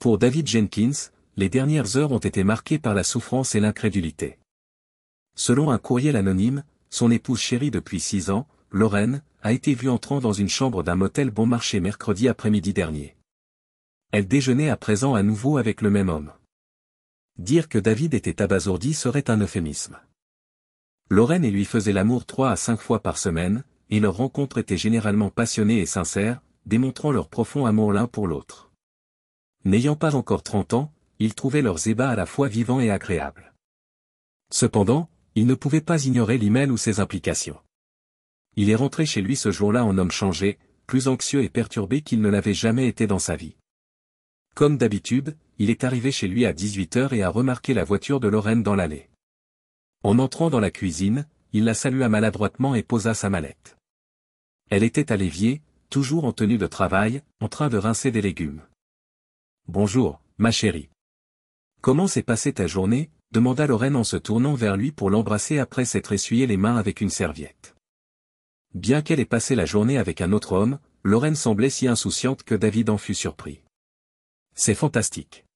Pour David Jenkins, les dernières heures ont été marquées par la souffrance et l'incrédulité. Selon un courriel anonyme, son épouse chérie depuis 6 ans, Lorraine, a été vue entrant dans une chambre d'un motel bon marché mercredi après-midi dernier. Elle déjeunait à présent à nouveau avec le même homme. Dire que David était abasourdi serait un euphémisme. Lorraine et lui faisaient l'amour 3 à 5 fois par semaine, et leurs rencontres étaient généralement passionnées et sincères, démontrant leur profond amour l'un pour l'autre. N'ayant pas encore 30 ans, ils trouvaient leurs ébats à la fois vivants et agréables. Cependant, ils ne pouvaient pas ignorer l'email ou ses implications. Il est rentré chez lui ce jour-là en homme changé, plus anxieux et perturbé qu'il ne l'avait jamais été dans sa vie. Comme d'habitude, il est arrivé chez lui à 18h et a remarqué la voiture de Lorraine dans l'allée. En entrant dans la cuisine, il la salua maladroitement et posa sa mallette. Elle était à l'évier, toujours en tenue de travail, en train de rincer des légumes. « Bonjour, ma chérie. Comment s'est passée ta journée ?» demanda Lorraine en se tournant vers lui pour l'embrasser après s'être essuyé les mains avec une serviette. Bien qu'elle ait passé la journée avec un autre homme, Lorraine semblait si insouciante que David en fut surpris. « C'est fantastique.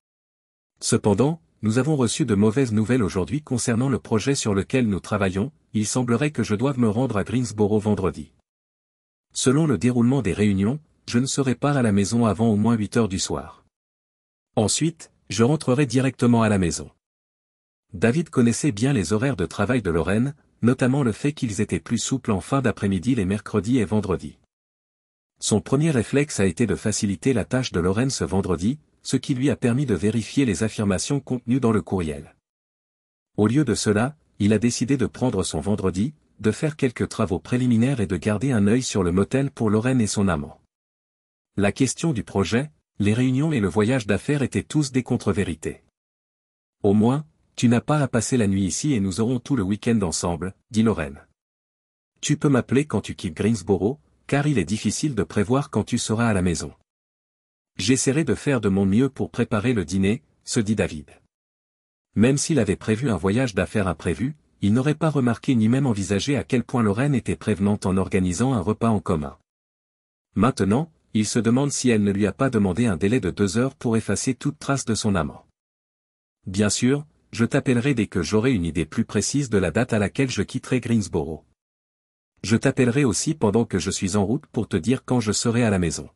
Cependant, nous avons reçu de mauvaises nouvelles aujourd'hui concernant le projet sur lequel nous travaillons, il semblerait que je doive me rendre à Greensboro vendredi. Selon le déroulement des réunions, je ne serai pas à la maison avant au moins 8 heures du soir. Ensuite, je rentrerai directement à la maison. » David connaissait bien les horaires de travail de Lorraine, notamment le fait qu'ils étaient plus souples en fin d'après-midi les mercredis et vendredis. Son premier réflexe a été de faciliter la tâche de Lorraine ce vendredi, ce qui lui a permis de vérifier les affirmations contenues dans le courriel. Au lieu de cela, il a décidé de prendre son vendredi, de faire quelques travaux préliminaires et de garder un œil sur le motel pour Lorraine et son amant. La question du projet, les réunions et le voyage d'affaires étaient tous des contre-vérités. « Au moins, tu n'as pas à passer la nuit ici et nous aurons tout le week-end ensemble, » dit Lorraine. « Tu peux m'appeler quand tu quittes Greensboro, car il est difficile de prévoir quand tu seras à la maison. » « J'essaierai de faire de mon mieux pour préparer le dîner, » se dit David. Même s'il avait prévu un voyage d'affaires imprévu, il n'aurait pas remarqué ni même envisagé à quel point Lorraine était prévenante en organisant un repas en commun. Maintenant, il se demande si elle ne lui a pas demandé un délai de 2 heures pour effacer toute trace de son amant. « Bien sûr, je t'appellerai dès que j'aurai une idée plus précise de la date à laquelle je quitterai Greensboro. Je t'appellerai aussi pendant que je suis en route pour te dire quand je serai à la maison. »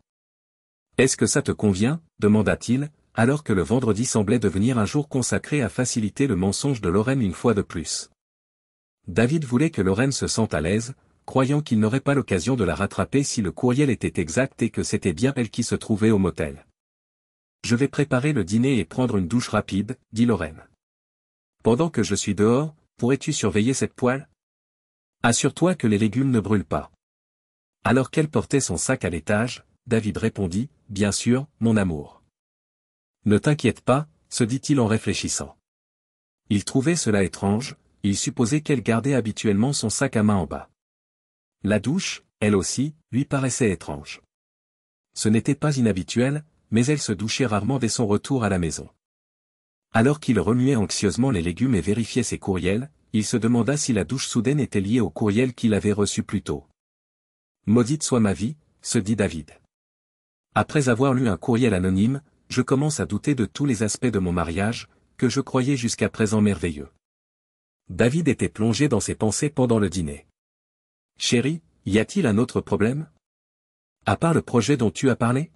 « Est-ce que ça te convient ?» demanda-t-il, alors que le vendredi semblait devenir un jour consacré à faciliter le mensonge de Lorraine une fois de plus. David voulait que Lorraine se sente à l'aise, croyant qu'il n'aurait pas l'occasion de la rattraper si le courriel était exact et que c'était bien elle qui se trouvait au motel. « Je vais préparer le dîner et prendre une douche rapide, » dit Lorraine. « Pendant que je suis dehors, pourrais-tu surveiller cette poêle ? Assure-toi que les légumes ne brûlent pas. » Alors qu'elle portait son sac à l'étage, David répondit, « Bien sûr, mon amour. » « Ne t'inquiète pas, » se dit-il en réfléchissant. Il trouvait cela étrange, il supposait qu'elle gardait habituellement son sac à main en bas. La douche, elle aussi, lui paraissait étrange. Ce n'était pas inhabituel, mais elle se douchait rarement dès son retour à la maison. Alors qu'il remuait anxieusement les légumes et vérifiait ses courriels, il se demanda si la douche soudaine était liée au courriel qu'il avait reçu plus tôt. « Maudite soit ma vie », se dit David. Après avoir lu un courriel anonyme, je commence à douter de tous les aspects de mon mariage, que je croyais jusqu'à présent merveilleux. David était plongé dans ses pensées pendant le dîner. « Chérie, y a-t-il un autre problème ? À part le projet dont tu as parlé ?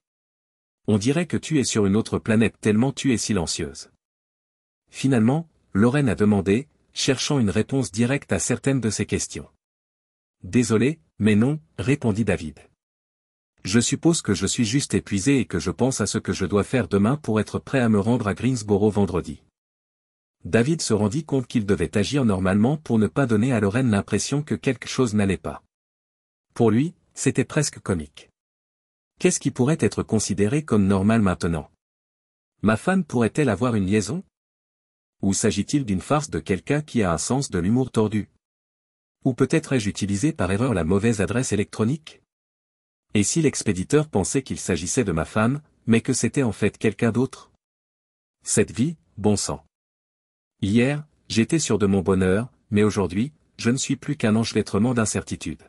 On dirait que tu es sur une autre planète tellement tu es silencieuse. » Finalement, Lorraine a demandé, cherchant une réponse directe à certaines de ses questions. « Désolé, mais non, » répondit David. Je suppose que je suis juste épuisé et que je pense à ce que je dois faire demain pour être prêt à me rendre à Greensboro vendredi. David se rendit compte qu'il devait agir normalement pour ne pas donner à Lorraine l'impression que quelque chose n'allait pas. Pour lui, c'était presque comique. Qu'est-ce qui pourrait être considéré comme normal maintenant ? Ma femme pourrait-elle avoir une liaison ? Ou s'agit-il d'une farce de quelqu'un qui a un sens de l'humour tordu ? Ou peut-être ai-je utilisé par erreur la mauvaise adresse électronique ? Et si l'expéditeur pensait qu'il s'agissait de ma femme, mais que c'était en fait quelqu'un d'autre ? Cette vie, bon sang. Hier, j'étais sûr de mon bonheur, mais aujourd'hui, je ne suis plus qu'un enchevêtrement d'incertitude.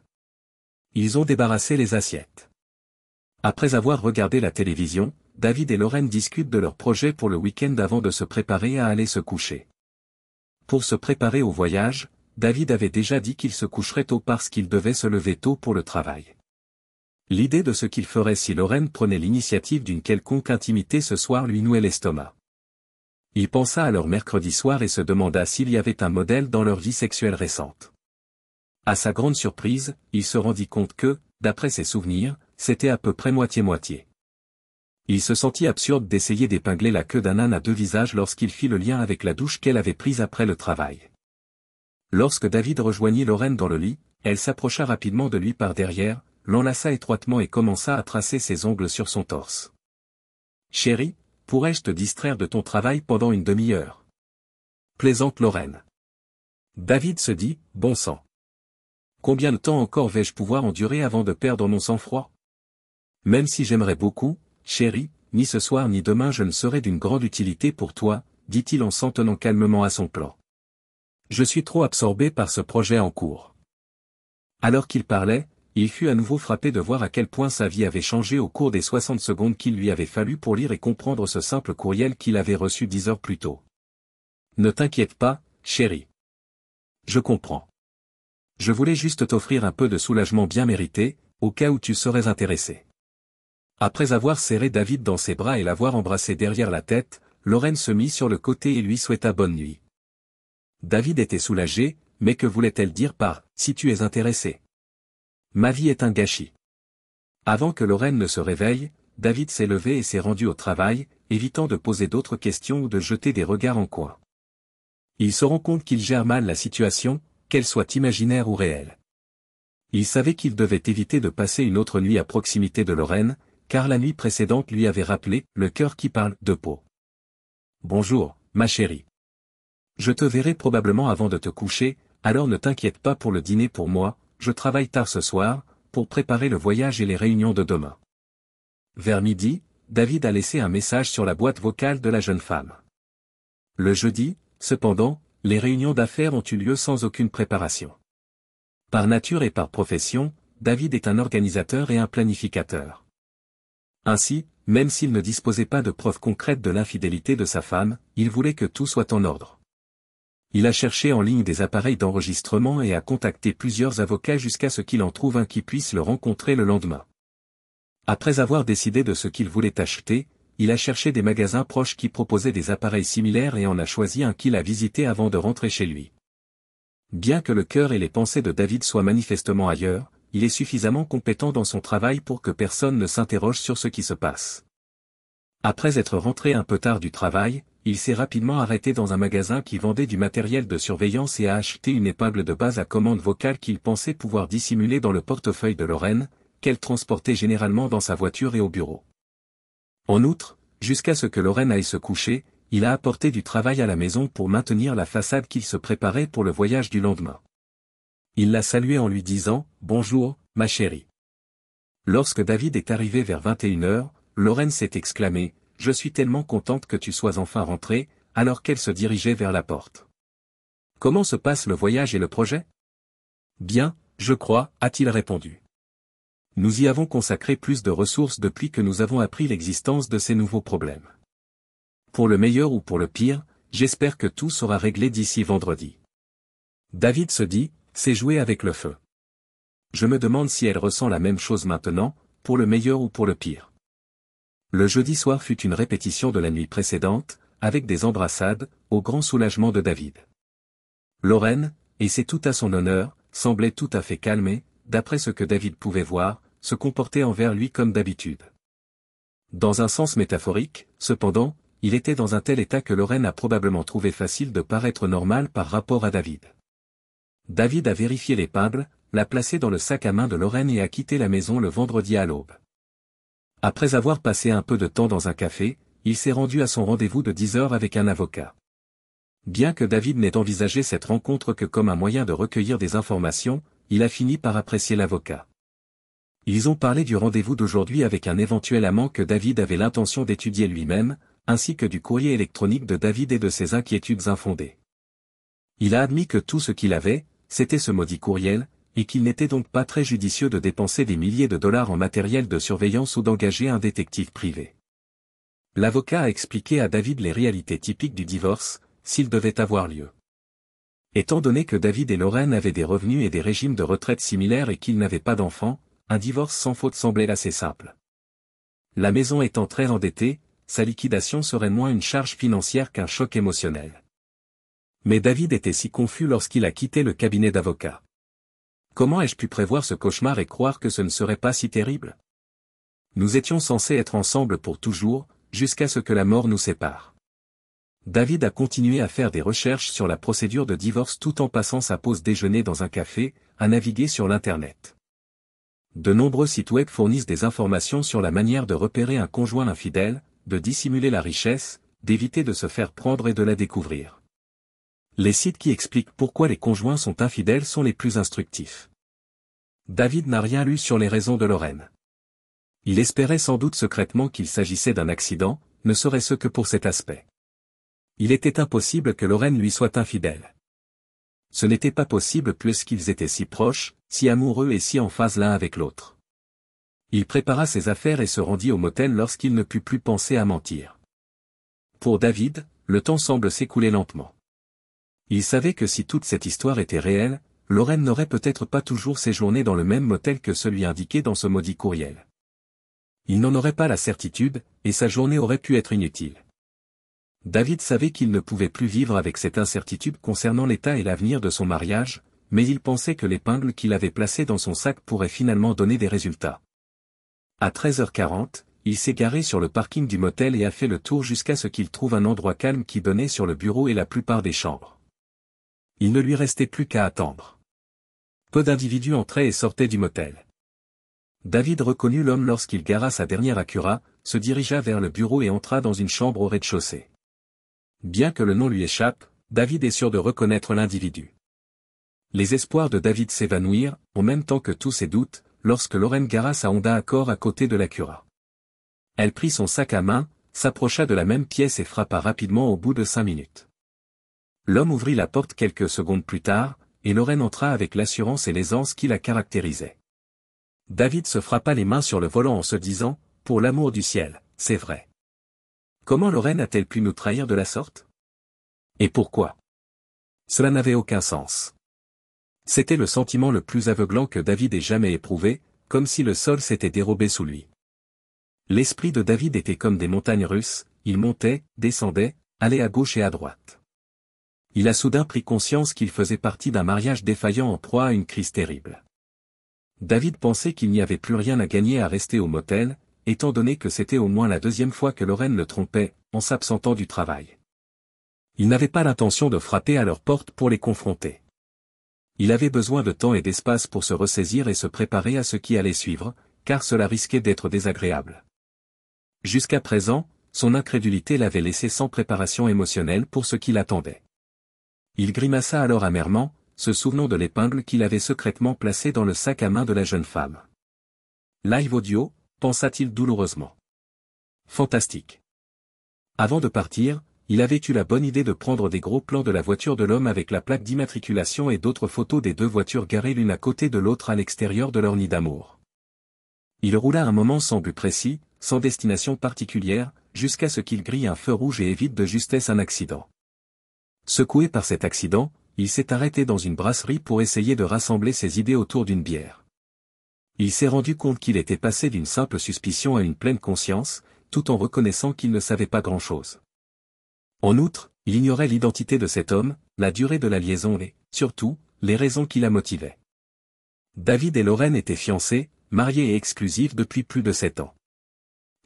Ils ont débarrassé les assiettes. Après avoir regardé la télévision, David et Lorraine discutent de leur projet pour le week-end avant de se préparer à aller se coucher. Pour se préparer au voyage, David avait déjà dit qu'il se coucherait tôt parce qu'il devait se lever tôt pour le travail. L'idée de ce qu'il ferait si Lorraine prenait l'initiative d'une quelconque intimité ce soir lui nouait l'estomac. Il pensa à leur mercredi soir et se demanda s'il y avait un modèle dans leur vie sexuelle récente. À sa grande surprise, il se rendit compte que, d'après ses souvenirs, c'était à peu près moitié-moitié. Il se sentit absurde d'essayer d'épingler la queue d'un âne à deux visages lorsqu'il fit le lien avec la douche qu'elle avait prise après le travail. Lorsque David rejoignit Lorraine dans le lit, elle s'approcha rapidement de lui par derrière, l'enlaça étroitement et commença à tracer ses ongles sur son torse. « Chérie, pourrais-je te distraire de ton travail pendant une demi-heure » plaisante Lorraine. David se dit, bon sang. Combien de temps encore vais-je pouvoir endurer avant de perdre mon sang-froid? Même si j'aimerais beaucoup, chérie, ni ce soir ni demain je ne serai d'une grande utilité pour toi, dit-il en s'en tenant calmement à son plan. Je suis trop absorbé par ce projet en cours. Alors qu'il parlait, il fut à nouveau frappé de voir à quel point sa vie avait changé au cours des 60 secondes qu'il lui avait fallu pour lire et comprendre ce simple courriel qu'il avait reçu 10 heures plus tôt. Ne t'inquiète pas, chérie. Je comprends. Je voulais juste t'offrir un peu de soulagement bien mérité, au cas où tu serais intéressé. Après avoir serré David dans ses bras et l'avoir embrassé derrière la tête, Lorraine se mit sur le côté et lui souhaita bonne nuit. David était soulagé, mais que voulait-elle dire par « si tu es intéressé » ? Ma vie est un gâchis. Avant que Lorraine ne se réveille, David s'est levé et s'est rendu au travail, évitant de poser d'autres questions ou de jeter des regards en coin. Il se rend compte qu'il gère mal la situation, qu'elle soit imaginaire ou réelle. Il savait qu'il devait éviter de passer une autre nuit à proximité de Lorraine, car la nuit précédente lui avait rappelé « le cœur qui parle de peau ». Bonjour, ma chérie. Je te verrai probablement avant de te coucher, alors ne t'inquiète pas pour le dîner pour moi, je travaille tard ce soir, pour préparer le voyage et les réunions de demain. Vers midi, David a laissé un message sur la boîte vocale de la jeune femme. Le jeudi, cependant, les réunions d'affaires ont eu lieu sans aucune préparation. Par nature et par profession, David est un organisateur et un planificateur. Ainsi, même s'il ne disposait pas de preuves concrètes de l'infidélité de sa femme, il voulait que tout soit en ordre. Il a cherché en ligne des appareils d'enregistrement et a contacté plusieurs avocats jusqu'à ce qu'il en trouve un qui puisse le rencontrer le lendemain. Après avoir décidé de ce qu'il voulait acheter, il a cherché des magasins proches qui proposaient des appareils similaires et en a choisi un qu'il a visité avant de rentrer chez lui. Bien que le cœur et les pensées de David soient manifestement ailleurs, il est suffisamment compétent dans son travail pour que personne ne s'interroge sur ce qui se passe. Après être rentré un peu tard du travail, il s'est rapidement arrêté dans un magasin qui vendait du matériel de surveillance et a acheté une épingle de base à commande vocale qu'il pensait pouvoir dissimuler dans le portefeuille de Lorraine, qu'elle transportait généralement dans sa voiture et au bureau. En outre, jusqu'à ce que Lorraine aille se coucher, il a apporté du travail à la maison pour maintenir la façade qu'il se préparait pour le voyage du lendemain. Il l'a saluée en lui disant « Bonjour, ma chérie ». Lorsque David est arrivé vers 21h, Lorraine s'est exclamée « Je suis tellement contente que tu sois enfin rentrée », alors qu'elle se dirigeait vers la porte. « Comment se passe le voyage et le projet ?»« Bien, je crois, a-t-il répondu. Nous y avons consacré plus de ressources depuis que nous avons appris l'existence de ces nouveaux problèmes. Pour le meilleur ou pour le pire, j'espère que tout sera réglé d'ici vendredi. » David se dit « C'est jouer avec le feu. Je me demande si elle ressent la même chose maintenant, pour le meilleur ou pour le pire. » Le jeudi soir fut une répétition de la nuit précédente, avec des embrassades, au grand soulagement de David. Lorraine, et c'est tout à son honneur, semblait tout à fait calmée, d'après ce que David pouvait voir, se comportait envers lui comme d'habitude. Dans un sens métaphorique, cependant, il était dans un tel état que Lorraine a probablement trouvé facile de paraître normale par rapport à David. David a vérifié l'épingle, l'a placée dans le sac à main de Lorraine et a quitté la maison le vendredi à l'aube. Après avoir passé un peu de temps dans un café, il s'est rendu à son rendez-vous de 10h avec un avocat. Bien que David n'ait envisagé cette rencontre que comme un moyen de recueillir des informations, il a fini par apprécier l'avocat. Ils ont parlé du rendez-vous d'aujourd'hui avec un éventuel amant que David avait l'intention d'étudier lui-même, ainsi que du courrier électronique de David et de ses inquiétudes infondées. Il a admis que tout ce qu'il avait, c'était ce maudit courriel, et qu'il n'était donc pas très judicieux de dépenser des milliers de dollars en matériel de surveillance ou d'engager un détective privé. L'avocat a expliqué à David les réalités typiques du divorce, s'il devait avoir lieu. Étant donné que David et Lorraine avaient des revenus et des régimes de retraite similaires et qu'ils n'avaient pas d'enfants, un divorce sans faute semblait assez simple. La maison étant très endettée, sa liquidation serait moins une charge financière qu'un choc émotionnel. Mais David était si confus lorsqu'il a quitté le cabinet d'avocat. Comment ai-je pu prévoir ce cauchemar et croire que ce ne serait pas si terrible? Nous étions censés être ensemble pour toujours, jusqu'à ce que la mort nous sépare. David a continué à faire des recherches sur la procédure de divorce tout en passant sa pause déjeuner dans un café, à naviguer sur l'Internet. De nombreux sites web fournissent des informations sur la manière de repérer un conjoint infidèle, de dissimuler la richesse, d'éviter de se faire prendre et de la découvrir. Les sites qui expliquent pourquoi les conjoints sont infidèles sont les plus instructifs. David n'a rien lu sur les raisons de Lorraine. Il espérait sans doute secrètement qu'il s'agissait d'un accident, ne serait-ce que pour cet aspect. Il était impossible que Lorraine lui soit infidèle. Ce n'était pas possible puisqu'ils étaient si proches, si amoureux et si en phase l'un avec l'autre. Il prépara ses affaires et se rendit au motel lorsqu'il ne put plus penser à mentir. Pour David, le temps semble s'écouler lentement. Il savait que si toute cette histoire était réelle, Lorraine n'aurait peut-être pas toujours séjourné dans le même motel que celui indiqué dans ce maudit courriel. Il n'en aurait pas la certitude, et sa journée aurait pu être inutile. David savait qu'il ne pouvait plus vivre avec cette incertitude concernant l'état et l'avenir de son mariage, mais il pensait que l'épingle qu'il avait placée dans son sac pourrait finalement donner des résultats. À 13h40, il s'est garé sur le parking du motel et a fait le tour jusqu'à ce qu'il trouve un endroit calme qui donnait sur le bureau et la plupart des chambres. Il ne lui restait plus qu'à attendre. Peu d'individus entraient et sortaient du motel. David reconnut l'homme lorsqu'il gara sa dernière Acura, se dirigea vers le bureau et entra dans une chambre au rez-de-chaussée. Bien que le nom lui échappe, David est sûr de reconnaître l'individu. Les espoirs de David s'évanouirent, en même temps que tous ses doutes, lorsque Lorraine gara sa Honda Accord à côté de l'Acura. Elle prit son sac à main, s'approcha de la même pièce et frappa rapidement au bout de 5 minutes. L'homme ouvrit la porte quelques secondes plus tard, et Lorraine entra avec l'assurance et l'aisance qui la caractérisaient. David se frappa les mains sur le volant en se disant, « Pour l'amour du ciel, c'est vrai. Comment Lorraine a-t-elle pu nous trahir de la sorte? Et pourquoi? Cela n'avait aucun sens. » C'était le sentiment le plus aveuglant que David ait jamais éprouvé, comme si le sol s'était dérobé sous lui. L'esprit de David était comme des montagnes russes, il montait, descendait, allait à gauche et à droite. Il a soudain pris conscience qu'il faisait partie d'un mariage défaillant en proie à une crise terrible. David pensait qu'il n'y avait plus rien à gagner à rester au motel, étant donné que c'était au moins la deuxième fois que Lorraine le trompait, en s'absentant du travail. Il n'avait pas l'intention de frapper à leur porte pour les confronter. Il avait besoin de temps et d'espace pour se ressaisir et se préparer à ce qui allait suivre, car cela risquait d'être désagréable. Jusqu'à présent, son incrédulité l'avait laissé sans préparation émotionnelle pour ce qui l'attendait. Il grimaça alors amèrement, se souvenant de l'épingle qu'il avait secrètement placée dans le sac à main de la jeune femme. Live audio, pensa-t-il douloureusement. Fantastique. Avant de partir, il avait eu la bonne idée de prendre des gros plans de la voiture de l'homme avec la plaque d'immatriculation et d'autres photos des deux voitures garées l'une à côté de l'autre à l'extérieur de leur nid d'amour. Il roula un moment sans but précis, sans destination particulière, jusqu'à ce qu'il grille un feu rouge et évite de justesse un accident. Secoué par cet accident, il s'est arrêté dans une brasserie pour essayer de rassembler ses idées autour d'une bière. Il s'est rendu compte qu'il était passé d'une simple suspicion à une pleine conscience, tout en reconnaissant qu'il ne savait pas grand-chose. En outre, il ignorait l'identité de cet homme, la durée de la liaison et, surtout, les raisons qui la motivaient. David et Lorraine étaient fiancés, mariés et exclusifs depuis plus de 7 ans.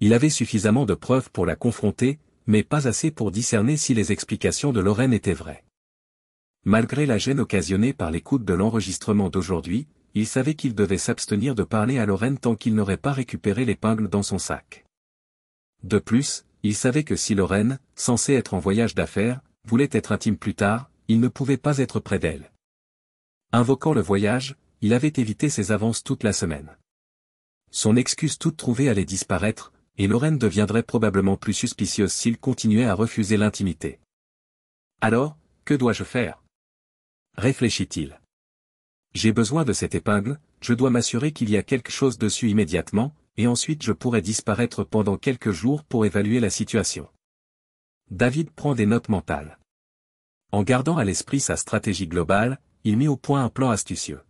Il avait suffisamment de preuves pour la confronter, mais pas assez pour discerner si les explications de Lorraine étaient vraies. Malgré la gêne occasionnée par l'écoute de l'enregistrement d'aujourd'hui, il savait qu'il devait s'abstenir de parler à Lorraine tant qu'il n'aurait pas récupéré l'épingle dans son sac. De plus, il savait que si Lorraine, censée être en voyage d'affaires, voulait être intime plus tard, il ne pouvait pas être près d'elle. Invoquant le voyage, il avait évité ses avances toute la semaine. Son excuse toute trouvée allait disparaître, et Lorraine deviendrait probablement plus suspicieuse s'il continuait à refuser l'intimité. Alors, que dois-je faire? Réfléchit-il. J'ai besoin de cette épingle, je dois m'assurer qu'il y a quelque chose dessus immédiatement, et ensuite je pourrais disparaître pendant quelques jours pour évaluer la situation. David prend des notes mentales. En gardant à l'esprit sa stratégie globale, il mit au point un plan astucieux.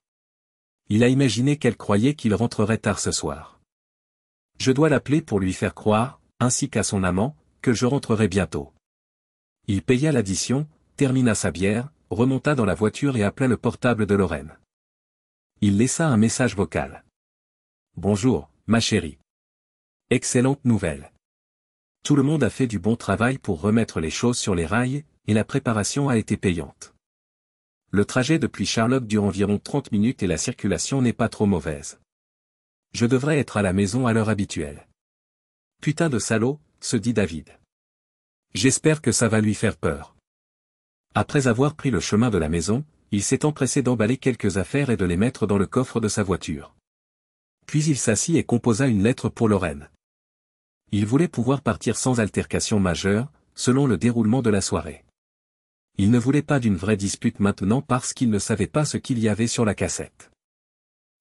Il a imaginé qu'elle croyait qu'il rentrerait tard ce soir. Je dois l'appeler pour lui faire croire, ainsi qu'à son amant, que je rentrerai bientôt. Il paya l'addition, termina sa bière, remonta dans la voiture et appela le portable de Lorraine. Il laissa un message vocal. Bonjour, ma chérie. Excellente nouvelle. Tout le monde a fait du bon travail pour remettre les choses sur les rails, et la préparation a été payante. Le trajet depuis Charlotte dure environ 30 minutes et la circulation n'est pas trop mauvaise. Je devrais être à la maison à l'heure habituelle. Putain de salaud, se dit David. J'espère que ça va lui faire peur. Après avoir pris le chemin de la maison, il s'est empressé d'emballer quelques affaires et de les mettre dans le coffre de sa voiture. Puis il s'assit et composa une lettre pour Lorraine. Il voulait pouvoir partir sans altercation majeure, selon le déroulement de la soirée. Il ne voulait pas d'une vraie dispute maintenant parce qu'il ne savait pas ce qu'il y avait sur la cassette.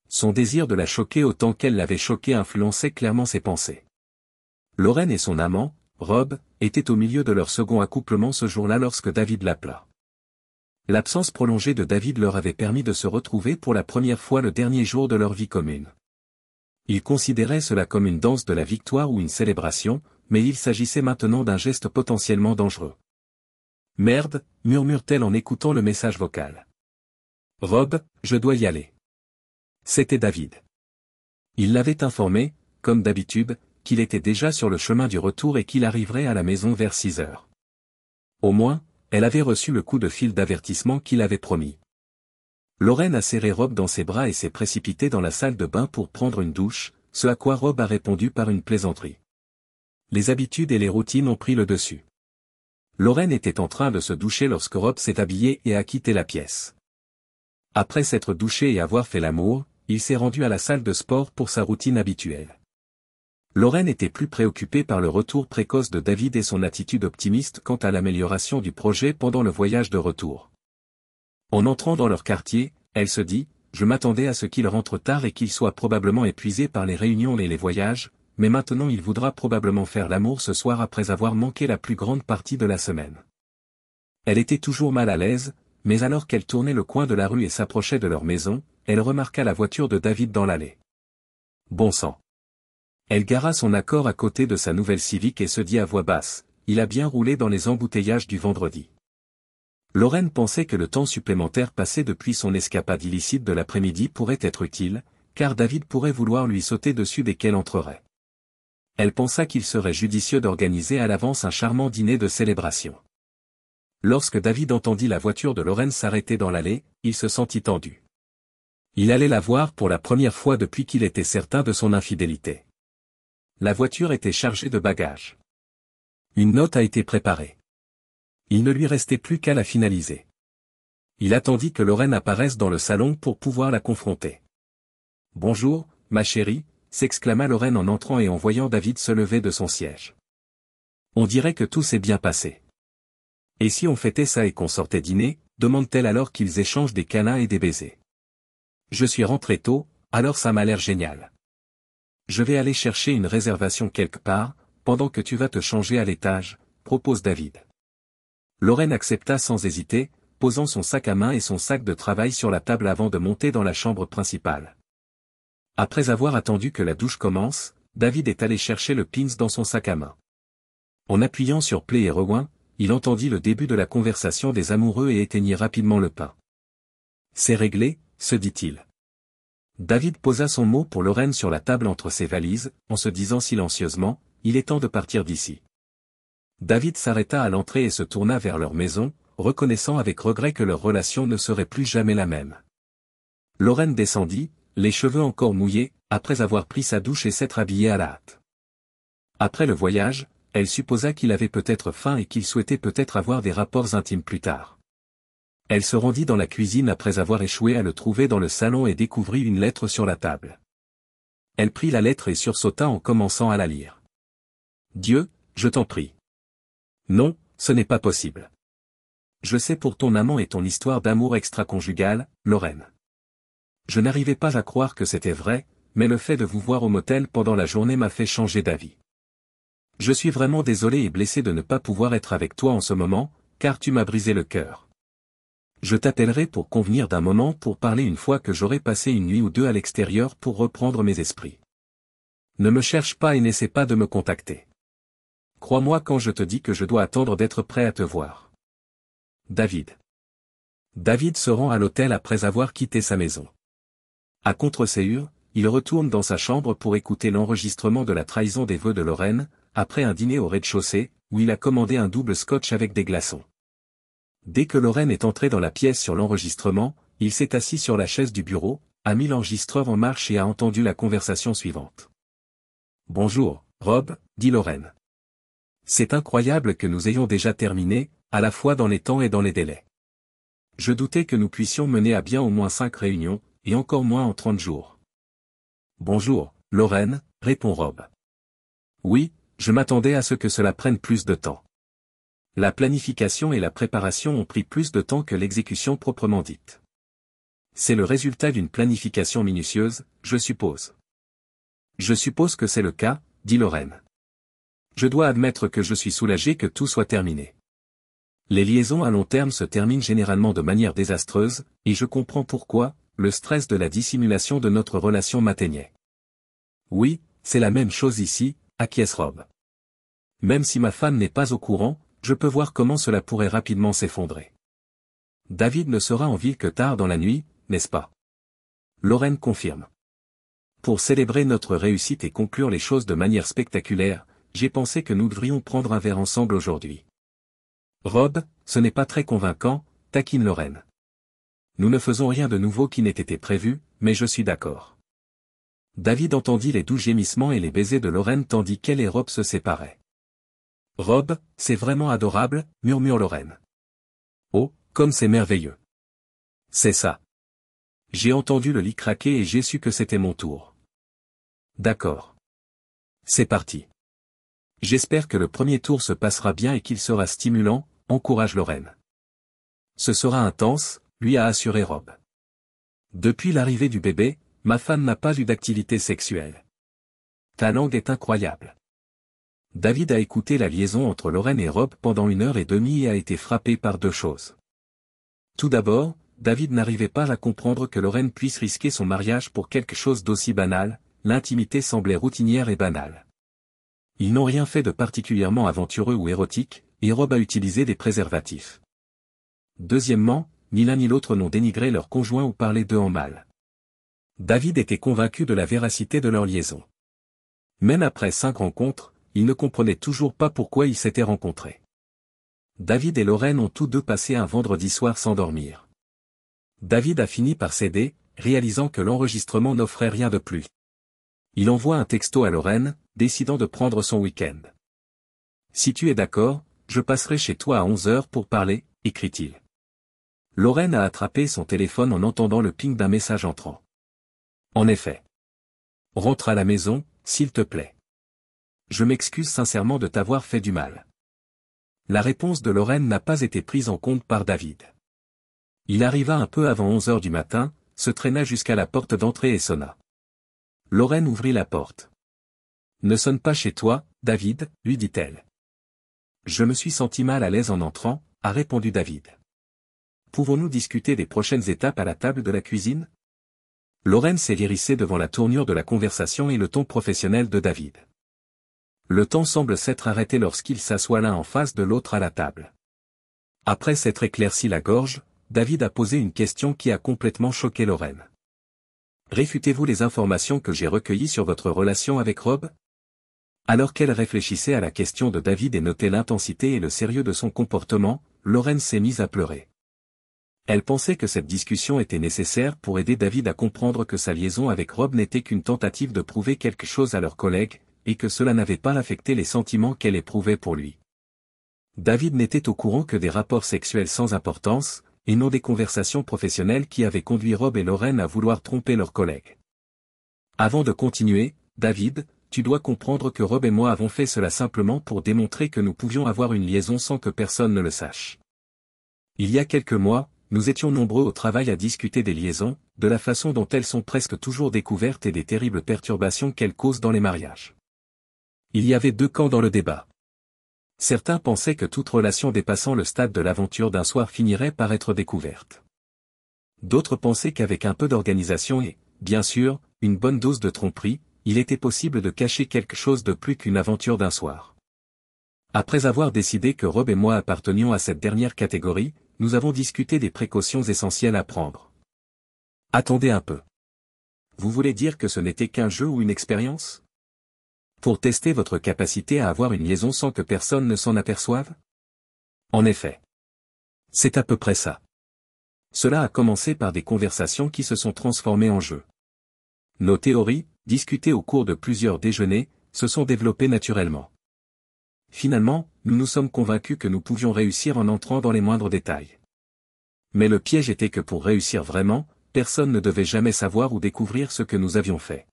Son désir de la choquer autant qu'elle l'avait choqué influençait clairement ses pensées. Lorraine et son amant, Rob, étaient au milieu de leur second accouplement ce jour-là lorsque David l'appela. L'absence prolongée de David leur avait permis de se retrouver pour la première fois le dernier jour de leur vie commune. Ils considéraient cela comme une danse de la victoire ou une célébration, mais il s'agissait maintenant d'un geste potentiellement dangereux. Merde, murmure-t-elle en écoutant le message vocal. Rob, je dois y aller. C'était David. Il l'avait informé, comme d'habitude, qu'il était déjà sur le chemin du retour et qu'il arriverait à la maison vers 6 heures. Au moins, elle avait reçu le coup de fil d'avertissement qu'il avait promis. Lorraine a serré Rob dans ses bras et s'est précipitée dans la salle de bain pour prendre une douche, ce à quoi Rob a répondu par une plaisanterie. Les habitudes et les routines ont pris le dessus. Lorraine était en train de se doucher lorsque Rob s'est habillé et a quitté la pièce. Après s'être douché et avoir fait l'amour, il s'est rendu à la salle de sport pour sa routine habituelle. Lorraine était plus préoccupée par le retour précoce de David et son attitude optimiste quant à l'amélioration du projet pendant le voyage de retour. En entrant dans leur quartier, elle se dit, je m'attendais à ce qu'il rentre tard et qu'il soit probablement épuisé par les réunions et les voyages, mais maintenant il voudra probablement faire l'amour ce soir après avoir manqué la plus grande partie de la semaine. Elle était toujours mal à l'aise, mais alors qu'elle tournait le coin de la rue et s'approchait de leur maison, elle remarqua la voiture de David dans l'allée. Bon sang. Elle gara son Accord à côté de sa nouvelle Civic et se dit à voix basse, il a bien roulé dans les embouteillages du vendredi. Lorraine pensait que le temps supplémentaire passé depuis son escapade illicite de l'après-midi pourrait être utile, car David pourrait vouloir lui sauter dessus dès qu'elle entrerait. Elle pensa qu'il serait judicieux d'organiser à l'avance un charmant dîner de célébration. Lorsque David entendit la voiture de Lorraine s'arrêter dans l'allée, il se sentit tendu. Il allait la voir pour la première fois depuis qu'il était certain de son infidélité. La voiture était chargée de bagages. Une note a été préparée. Il ne lui restait plus qu'à la finaliser. Il attendit que Lorraine apparaisse dans le salon pour pouvoir la confronter. « Bonjour, ma chérie », s'exclama Lorraine en entrant et en voyant David se lever de son siège. « On dirait que tout s'est bien passé. Et si on fêtait ça et qu'on sortait dîner, demande-t-elle alors qu'ils échangent des câlins et des baisers. Je suis rentré tôt, alors ça m'a l'air génial. Je vais aller chercher une réservation quelque part, pendant que tu vas te changer à l'étage, propose David. Lorraine accepta sans hésiter, posant son sac à main et son sac de travail sur la table avant de monter dans la chambre principale. Après avoir attendu que la douche commence, David est allé chercher le pins dans son sac à main. En appuyant sur play et rewind, il entendit le début de la conversation des amoureux et éteignit rapidement le pain. C'est réglé, se dit-il. David posa son mot pour Lorraine sur la table entre ses valises, en se disant silencieusement, il est temps de partir d'ici. David s'arrêta à l'entrée et se tourna vers leur maison, reconnaissant avec regret que leur relation ne serait plus jamais la même. Lorraine descendit, les cheveux encore mouillés, après avoir pris sa douche et s'être habillée à la hâte. Après le voyage, elle supposa qu'il avait peut-être faim et qu'il souhaitait peut-être avoir des rapports intimes plus tard. Elle se rendit dans la cuisine après avoir échoué à le trouver dans le salon et découvrit une lettre sur la table. Elle prit la lettre et sursauta en commençant à la lire. « Dieu, je t'en prie. Non, ce n'est pas possible. Je sais pour ton amant et ton histoire d'amour extra-conjugal, Lorraine. Je n'arrivais pas à croire que c'était vrai, mais le fait de vous voir au motel pendant la journée m'a fait changer d'avis. Je suis vraiment désolé et blessé de ne pas pouvoir être avec toi en ce moment, car tu m'as brisé le cœur. Je t'appellerai pour convenir d'un moment pour parler une fois que j'aurai passé une nuit ou deux à l'extérieur pour reprendre mes esprits. Ne me cherche pas et n'essaie pas de me contacter. Crois-moi quand je te dis que je dois attendre d'être prêt à te voir. David. David se rend à l'hôtel après avoir quitté sa maison. À contre-séure, il retourne dans sa chambre pour écouter l'enregistrement de la trahison des vœux de Lorraine, après un dîner au rez-de-chaussée, où il a commandé un double scotch avec des glaçons. Dès que Lorraine est entrée dans la pièce sur l'enregistrement, il s'est assis sur la chaise du bureau, a mis l'enregistreur en marche et a entendu la conversation suivante. « Bonjour, Rob, dit Lorraine. C'est incroyable que nous ayons déjà terminé, à la fois dans les temps et dans les délais. Je doutais que nous puissions mener à bien au moins 5 réunions, et encore moins en 30 jours. Bonjour, Lorraine, répond Rob. Oui, je m'attendais à ce que cela prenne plus de temps. La planification et la préparation ont pris plus de temps que l'exécution proprement dite. C'est le résultat d'une planification minutieuse, je suppose. Je suppose que c'est le cas, dit Lorraine. Je dois admettre que je suis soulagé que tout soit terminé. Les liaisons à long terme se terminent généralement de manière désastreuse, et je comprends pourquoi, le stress de la dissimulation de notre relation m'atteignait. Oui, c'est la même chose ici, acquiesce Rob. Même si ma femme n'est pas au courant, je peux voir comment cela pourrait rapidement s'effondrer. David ne sera en ville que tard dans la nuit, n'est-ce pas? Lorraine confirme. Pour célébrer notre réussite et conclure les choses de manière spectaculaire, j'ai pensé que nous devrions prendre un verre ensemble aujourd'hui. Rob, ce n'est pas très convaincant, taquine Lorraine. Nous ne faisons rien de nouveau qui n'ait été prévu, mais je suis d'accord. David entendit les doux gémissements et les baisers de Lorraine tandis qu'elle et Rob se séparaient. Rob, c'est vraiment adorable, murmure Lorraine. Oh, comme c'est merveilleux. C'est ça. J'ai entendu le lit craquer et j'ai su que c'était mon tour. D'accord. C'est parti. J'espère que le premier tour se passera bien et qu'il sera stimulant, encourage Lorraine. Ce sera intense, lui a assuré Rob. Depuis l'arrivée du bébé, ma femme n'a pas eu d'activité sexuelle. Ta langue est incroyable. David a écouté la liaison entre Lorraine et Rob pendant 1h30 et a été frappé par deux choses. Tout d'abord, David n'arrivait pas à comprendre que Lorraine puisse risquer son mariage pour quelque chose d'aussi banal, l'intimité semblait routinière et banale. Ils n'ont rien fait de particulièrement aventureux ou érotique, et Rob a utilisé des préservatifs. Deuxièmement, ni l'un ni l'autre n'ont dénigré leur conjoint ou parlé d'eux en mal. David était convaincu de la véracité de leur liaison. Même après 5 rencontres, il ne comprenait toujours pas pourquoi ils s'étaient rencontrés. David et Lorraine ont tous deux passé un vendredi soir sans dormir. David a fini par céder, réalisant que l'enregistrement n'offrait rien de plus. Il envoie un texto à Lorraine, décidant de prendre son week-end. Si tu es d'accord, je passerai chez toi à 11h pour parler, écrit-il. Lorraine a attrapé son téléphone en entendant le ping d'un message entrant. En effet. Rentre à la maison, s'il te plaît. Je m'excuse sincèrement de t'avoir fait du mal. La réponse de Lorraine n'a pas été prise en compte par David. Il arriva un peu avant 11h du matin, se traîna jusqu'à la porte d'entrée et sonna. Lorraine ouvrit la porte. Ne sonne pas chez toi, David, lui dit-elle. Je me suis senti mal à l'aise en entrant, a répondu David. Pouvons-nous discuter des prochaines étapes à la table de la cuisine? Lorraine s'est hérissée devant la tournure de la conversation et le ton professionnel de David. Le temps semble s'être arrêté lorsqu'ils s'assoient l'un en face de l'autre à la table. Après s'être éclairci la gorge, David a posé une question qui a complètement choqué Lorraine. Réfutez-vous les informations que j'ai recueillies sur votre relation avec Rob? Alors qu'elle réfléchissait à la question de David et notait l'intensité et le sérieux de son comportement, Lorraine s'est mise à pleurer. Elle pensait que cette discussion était nécessaire pour aider David à comprendre que sa liaison avec Rob n'était qu'une tentative de prouver quelque chose à leur collègue, et que cela n'avait pas affecté les sentiments qu'elle éprouvait pour lui. David n'était au courant que des rapports sexuels sans importance, et non des conversations professionnelles qui avaient conduit Rob et Lorraine à vouloir tromper leurs collègues. Avant de continuer, David, tu dois comprendre que Rob et moi avons fait cela simplement pour démontrer que nous pouvions avoir une liaison sans que personne ne le sache. Il y a quelques mois, nous étions nombreux au travail à discuter des liaisons, de la façon dont elles sont presque toujours découvertes et des terribles perturbations qu'elles causent dans les mariages. Il y avait deux camps dans le débat. Certains pensaient que toute relation dépassant le stade de l'aventure d'un soir finirait par être découverte. D'autres pensaient qu'avec un peu d'organisation et, bien sûr, une bonne dose de tromperie, il était possible de cacher quelque chose de plus qu'une aventure d'un soir. Après avoir décidé que Rob et moi appartenions à cette dernière catégorie, nous avons discuté des précautions essentielles à prendre. Attendez un peu. Vous voulez dire que ce n'était qu'un jeu ou une expérience ? Pour tester votre capacité à avoir une liaison sans que personne ne s'en aperçoive ? En effet. C'est à peu près ça. Cela a commencé par des conversations qui se sont transformées en jeux. Nos théories, discutées au cours de plusieurs déjeuners, se sont développées naturellement. Finalement, nous nous sommes convaincus que nous pouvions réussir en entrant dans les moindres détails. Mais le piège était que pour réussir vraiment, personne ne devait jamais savoir ou découvrir ce que nous avions fait.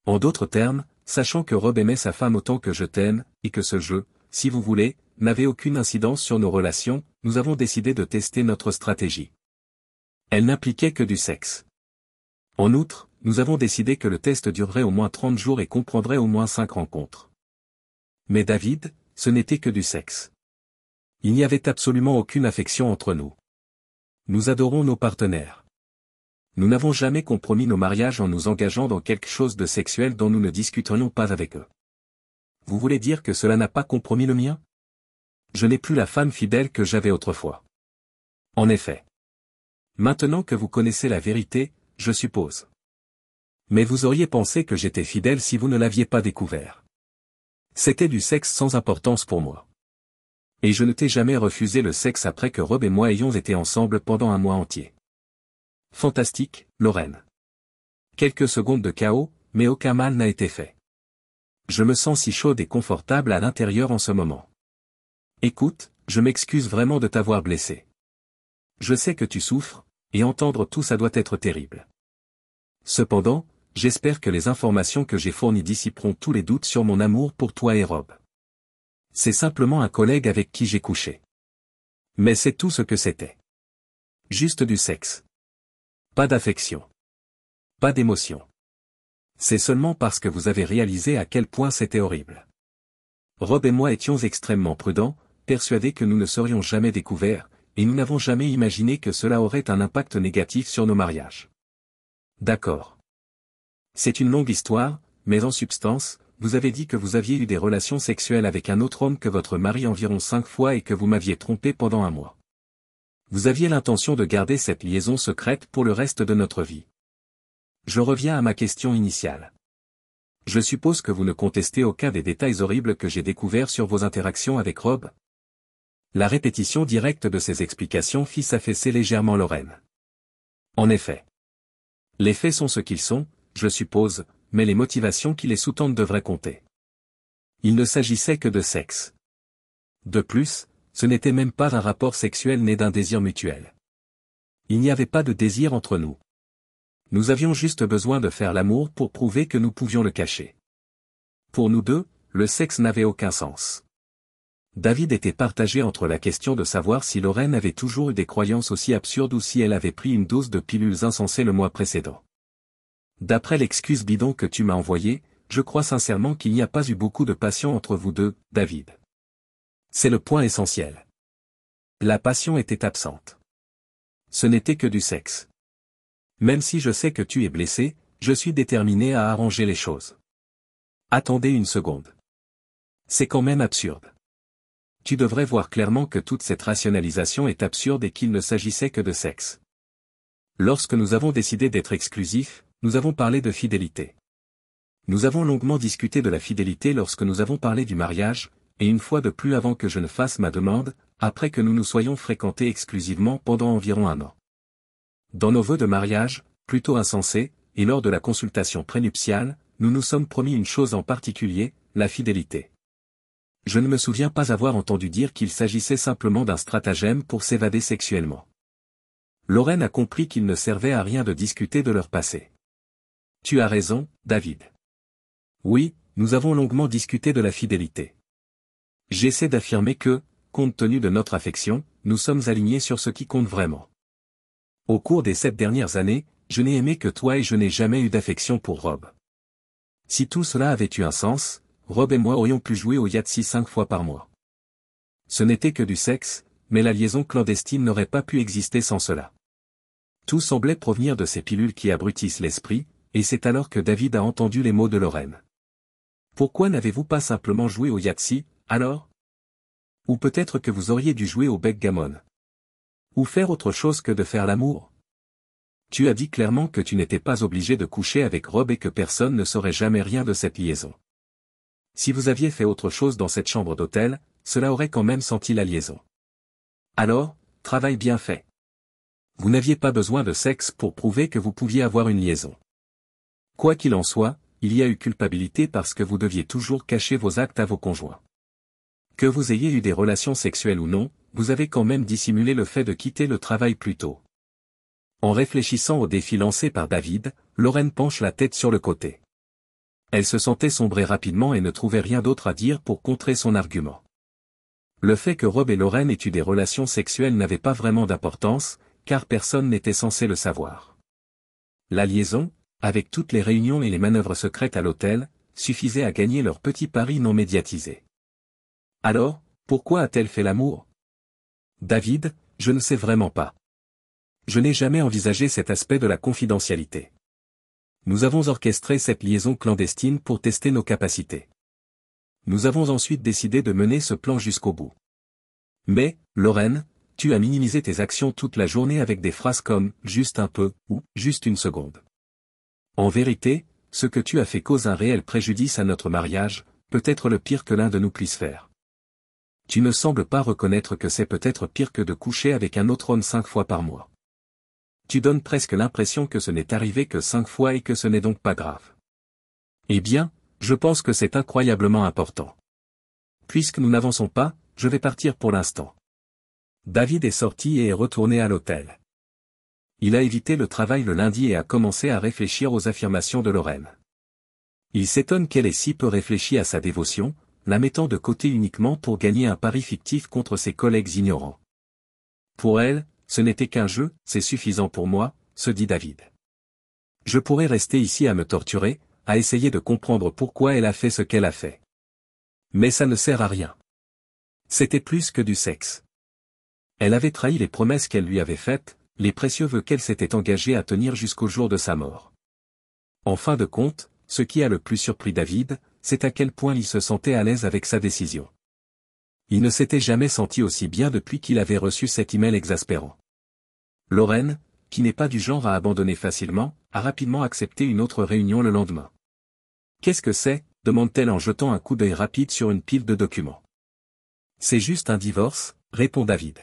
En d'autres termes, sachant que Rob aimait sa femme autant que je t'aime, et que ce jeu, si vous voulez, n'avait aucune incidence sur nos relations, nous avons décidé de tester notre stratégie. Elle n'impliquait que du sexe. En outre, nous avons décidé que le test durerait au moins 30 jours et comprendrait au moins 5 rencontres. Mais David, ce n'était que du sexe. Il n'y avait absolument aucune affection entre nous. Nous adorons nos partenaires. Nous n'avons jamais compromis nos mariages en nous engageant dans quelque chose de sexuel dont nous ne discuterions pas avec eux. Vous voulez dire que cela n'a pas compromis le mien ? Je n'ai plus la femme fidèle que j'avais autrefois. En effet. Maintenant que vous connaissez la vérité, je suppose. Mais vous auriez pensé que j'étais fidèle si vous ne l'aviez pas découvert. C'était du sexe sans importance pour moi. Et je ne t'ai jamais refusé le sexe après que Rob et moi ayons été ensemble pendant un mois entier. Fantastique, Lorraine. Quelques secondes de chaos, mais aucun mal n'a été fait. Je me sens si chaude et confortable à l'intérieur en ce moment. Écoute, je m'excuse vraiment de t'avoir blessé. Je sais que tu souffres, et entendre tout ça doit être terrible. Cependant, j'espère que les informations que j'ai fournies dissiperont tous les doutes sur mon amour pour toi et Rob. C'est simplement un collègue avec qui j'ai couché. Mais c'est tout ce que c'était. Juste du sexe. Pas d'affection. Pas d'émotion. C'est seulement parce que vous avez réalisé à quel point c'était horrible. Rob et moi étions extrêmement prudents, persuadés que nous ne serions jamais découverts, et nous n'avons jamais imaginé que cela aurait un impact négatif sur nos mariages. D'accord. C'est une longue histoire, mais en substance, vous avez dit que vous aviez eu des relations sexuelles avec un autre homme que votre mari environ 5 fois et que vous m'aviez trompé pendant un mois. Vous aviez l'intention de garder cette liaison secrète pour le reste de notre vie. Je reviens à ma question initiale. Je suppose que vous ne contestez aucun des détails horribles que j'ai découverts sur vos interactions avec Rob. La répétition directe de ces explications fit s'affaisser légèrement Lorraine. En effet. Les faits sont ce qu'ils sont, je suppose, mais les motivations qui les sous-tendent devraient compter. Il ne s'agissait que de sexe. De plus, ce n'était même pas un rapport sexuel né d'un désir mutuel. Il n'y avait pas de désir entre nous. Nous avions juste besoin de faire l'amour pour prouver que nous pouvions le cacher. Pour nous deux, le sexe n'avait aucun sens. David était partagé entre la question de savoir si Lorraine avait toujours eu des croyances aussi absurdes ou si elle avait pris une dose de pilules insensées le mois précédent. D'après l'excuse bidon que tu m'as envoyée, je crois sincèrement qu'il n'y a pas eu beaucoup de passion entre vous deux, David. C'est le point essentiel. La passion était absente. Ce n'était que du sexe. Même si je sais que tu es blessé, je suis déterminé à arranger les choses. Attendez une seconde. C'est quand même absurde. Tu devrais voir clairement que toute cette rationalisation est absurde et qu'il ne s'agissait que de sexe. Lorsque nous avons décidé d'être exclusifs, nous avons parlé de fidélité. Nous avons longuement discuté de la fidélité lorsque nous avons parlé du mariage, et une fois de plus avant que je ne fasse ma demande, après que nous nous soyons fréquentés exclusivement pendant environ 1 an. Dans nos vœux de mariage, plutôt insensés, et lors de la consultation prénuptiale, nous nous sommes promis une chose en particulier, la fidélité. Je ne me souviens pas avoir entendu dire qu'il s'agissait simplement d'un stratagème pour s'évader sexuellement. Lorraine a compris qu'il ne servait à rien de discuter de leur passé. Tu as raison, David. Oui, nous avons longuement discuté de la fidélité. J'essaie d'affirmer que, compte tenu de notre affection, nous sommes alignés sur ce qui compte vraiment. Au cours des 7 dernières années, je n'ai aimé que toi et je n'ai jamais eu d'affection pour Rob. Si tout cela avait eu un sens, Rob et moi aurions pu jouer au Yahtzee 5 fois par mois. Ce n'était que du sexe, mais la liaison clandestine n'aurait pas pu exister sans cela. Tout semblait provenir de ces pilules qui abrutissent l'esprit, et c'est alors que David a entendu les mots de Lorraine. Pourquoi n'avez-vous pas simplement joué au Yahtzee, alors? Ou peut-être que vous auriez dû jouer au backgammon. Ou faire autre chose que de faire l'amour? Tu as dit clairement que tu n'étais pas obligé de coucher avec Rob et que personne ne saurait jamais rien de cette liaison. Si vous aviez fait autre chose dans cette chambre d'hôtel, cela aurait quand même senti la liaison. Alors, travail bien fait. Vous n'aviez pas besoin de sexe pour prouver que vous pouviez avoir une liaison. Quoi qu'il en soit, il y a eu culpabilité parce que vous deviez toujours cacher vos actes à vos conjoints. Que vous ayez eu des relations sexuelles ou non, vous avez quand même dissimulé le fait de quitter le travail plus tôt. En réfléchissant au défi lancé par David, Lorraine penche la tête sur le côté. Elle se sentait sombrer rapidement et ne trouvait rien d'autre à dire pour contrer son argument. Le fait que Rob et Lorraine aient eu des relations sexuelles n'avait pas vraiment d'importance, car personne n'était censé le savoir. La liaison, avec toutes les réunions et les manœuvres secrètes à l'hôtel, suffisait à gagner leur petit pari non médiatisé. Alors, pourquoi a-t-elle fait l'amour? David, je ne sais vraiment pas. Je n'ai jamais envisagé cet aspect de la confidentialité. Nous avons orchestré cette liaison clandestine pour tester nos capacités. Nous avons ensuite décidé de mener ce plan jusqu'au bout. Mais, Lorraine, tu as minimisé tes actions toute la journée avec des phrases comme « juste un peu » ou « juste une seconde ». En vérité, ce que tu as fait cause un réel préjudice à notre mariage, peut-être le pire que l'un de nous puisse faire. Tu ne sembles pas reconnaître que c'est peut-être pire que de coucher avec un autre homme 5 fois par mois. Tu donnes presque l'impression que ce n'est arrivé que 5 fois et que ce n'est donc pas grave. Eh bien, je pense que c'est incroyablement important. Puisque nous n'avançons pas, je vais partir pour l'instant. David est sorti et est retourné à l'hôtel. Il a évité le travail le lundi et a commencé à réfléchir aux affirmations de Lorraine. Il s'étonne qu'elle ait si peu réfléchi à sa dévotion, la mettant de côté uniquement pour gagner un pari fictif contre ses collègues ignorants. Pour elle, ce n'était qu'un jeu, c'est suffisant pour moi, se dit David. Je pourrais rester ici à me torturer, à essayer de comprendre pourquoi elle a fait ce qu'elle a fait. Mais ça ne sert à rien. C'était plus que du sexe. Elle avait trahi les promesses qu'elle lui avait faites, les précieux vœux qu'elle s'était engagée à tenir jusqu'au jour de sa mort. En fin de compte, ce qui a le plus surpris David, c'est à quel point il se sentait à l'aise avec sa décision. Il ne s'était jamais senti aussi bien depuis qu'il avait reçu cet email exaspérant. Lorraine, qui n'est pas du genre à abandonner facilement, a rapidement accepté une autre réunion le lendemain. Qu'est-ce que c'est? Demande-t-elle en jetant un coup d'œil rapide sur une pile de documents. C'est juste un divorce, répond David.